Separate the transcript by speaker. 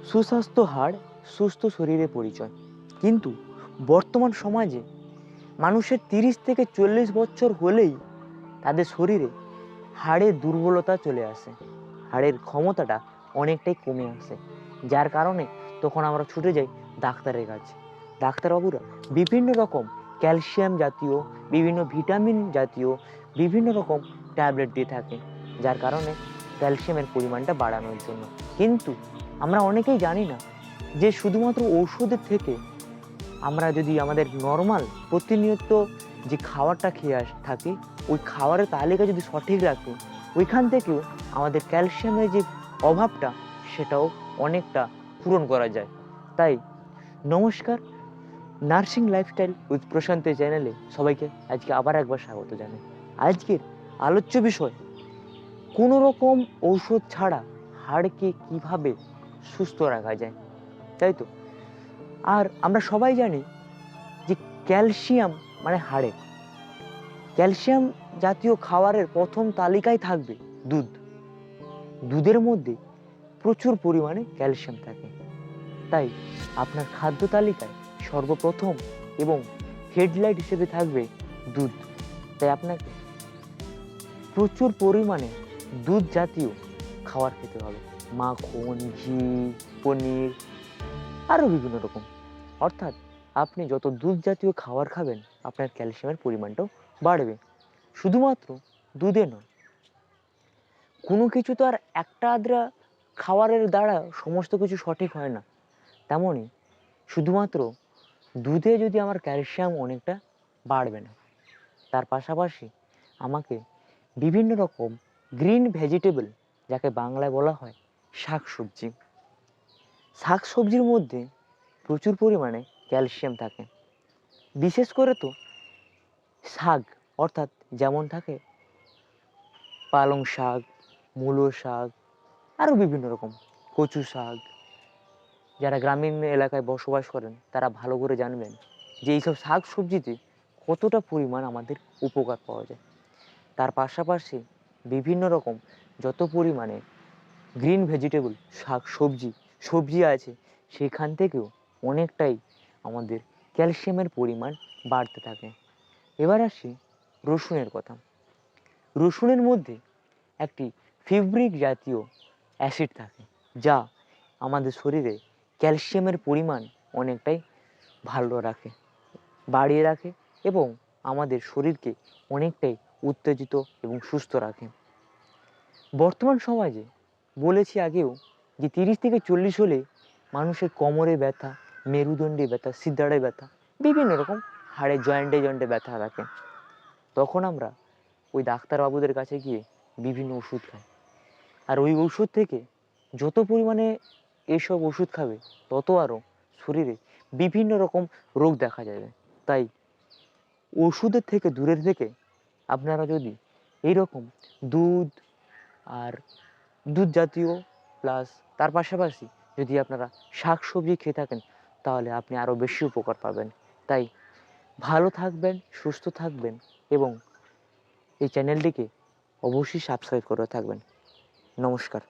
Speaker 1: সুস্বাস্থ্য হাড় সুস্থ শরীরের পরিচয়। কিন্তু বর্তমান সমাজে মানুষের 30 থেকে 40 বছর হলেই তাদের শরীরে হাড়ের দুর্বলতা চলে আসে, হাড়ের ক্ষমতাটা অনেকটাই কমে আসে, যার কারণে তখন আমরা ছুটে যাই ডাক্তারের কাছে। ডাক্তারবাবুরা বিভিন্ন রকম ক্যালসিয়াম জাতীয়, বিভিন্ন ভিটামিন জাতীয় বিভিন্ন রকম ট্যাবলেট দিয়ে থাকে, যার কারণে ক্যালসিয়ামের পরিমাণটা বাড়ানোর জন্য। কিন্তু আমরা অনেকেই জানি না যে শুধুমাত্র ঔষধের থেকে আমরা যদি আমাদের নর্মাল প্রতিনিয়ত যে খাবারটা খেয়ে থাকি, ওই খাবারের তালিকা যদি সঠিক রাখি, ওইখান থেকেও আমাদের ক্যালসিয়ামের যে অভাবটা সেটাও অনেকটা পূরণ করা যায়। তাই নমস্কার, নার্সিং লাইফস্টাইল উইথ প্রশান্ত চ্যানেলে সবাইকে আজকে আবার একবার স্বাগত জানাই। আজকের আলোচ্য বিষয়, কোনো রকম ঔষধ ছাড়া হাড়কে কিভাবে সুস্থ রাখা যায়, তাই তো? আর আমরা সবাই জানি যে ক্যালসিয়াম মানে হাড়ে, ক্যালসিয়াম জাতীয় খাবারের প্রথম তালিকায় থাকবে দুধ। দুধের মধ্যে প্রচুর পরিমাণে ক্যালসিয়াম থাকে, তাই আপনার খাদ্য তালিকায় সর্বপ্রথম এবং হেডলাইট হিসেবে থাকবে দুধ। তাই আপনাকে প্রচুর পরিমাণে দুধ জাতীয় খাবার খেতে হবে, মাখন, ঘি, পনির, আরও বিভিন্ন রকম। অর্থাৎ আপনি যত দুধ জাতীয় খাবার খাবেন আপনার ক্যালসিয়ামের পরিমাণটাও বাড়বে। শুধুমাত্র দুধে নয়, কোনো কিছু তো আর একটা আধটা খাবারের দ্বারা সমস্ত কিছু সঠিক হয় না। তেমনই শুধুমাত্র দুধে যদি আমার ক্যালসিয়াম অনেকটা বাড়বে না, তার পাশাপাশি আমাকে বিভিন্ন রকম গ্রিন ভেজিটেবল, যাকে বাংলায় বলা হয় শাকসবজি, শাকসবজির মধ্যে প্রচুর পরিমাণে ক্যালসিয়াম থাকে। বিশেষ করে তো শাক, অর্থাৎ যেমন থাকে পালং শাক, মূলো শাক, আরও বিভিন্ন রকম কচু শাক। যারা গ্রামীণ এলাকায় বসবাস করেন তারা ভালো করে জানবেন যে এইসব শাক সবজিতে কতটা পরিমাণ আমাদের উপকার পাওয়া যায়। তার পাশাপাশি বিভিন্ন রকম যত পরিমাণে গ্রিন ভেজিটেবল শাক সবজি আছে, সেখান থেকেও অনেকটাই আমাদের ক্যালসিয়ামের পরিমাণ বাড়তে থাকে। এবার আসি রসুনের কথা। রসুনের মধ্যে একটি ফিব্রিক জাতীয় অ্যাসিড থাকে, যা আমাদের শরীরে ক্যালসিয়ামের পরিমাণ অনেকটাই ভালো রাখে, বাড়িয়ে রাখে এবং আমাদের শরীরকে অনেকটাই উত্তেজিত এবং সুস্থ রাখে। বর্তমান সমাজে বলেছি আগেও যে 30 থেকে 40 হলে মানুষের কোমরে ব্যথা, মেরুদণ্ডে ব্যথা, সিদ্ধাড়ে ব্যথা, বিভিন্ন রকম হাড়ে জয়েন্টে ব্যথা থাকে। তখন আমরা ওই ডাক্তারবাবুদের কাছে গিয়ে বিভিন্ন ওষুধ খাই, আর ওই ওষুধ থেকে যত পরিমাণে এইসব ওষুধ খাবে তত আরও শরীরে বিভিন্ন রকম রোগ দেখা যাবে। তাই ওষুধের থেকে দূরের থেকে আপনারা যদি এইরকম দুধ আর দুধ জাতীয় প্লাস তার পাশাপাশি যদি আপনারা শাক সবজি খেয়ে থাকেন, তাহলে আপনি আরও বেশি উপকার পাবেন। তাই ভালো থাকবেন, সুস্থ থাকবেন এবং এই চ্যানেলটিকে অবশ্যই সাবস্ক্রাইব করে থাকবেন। নমস্কার।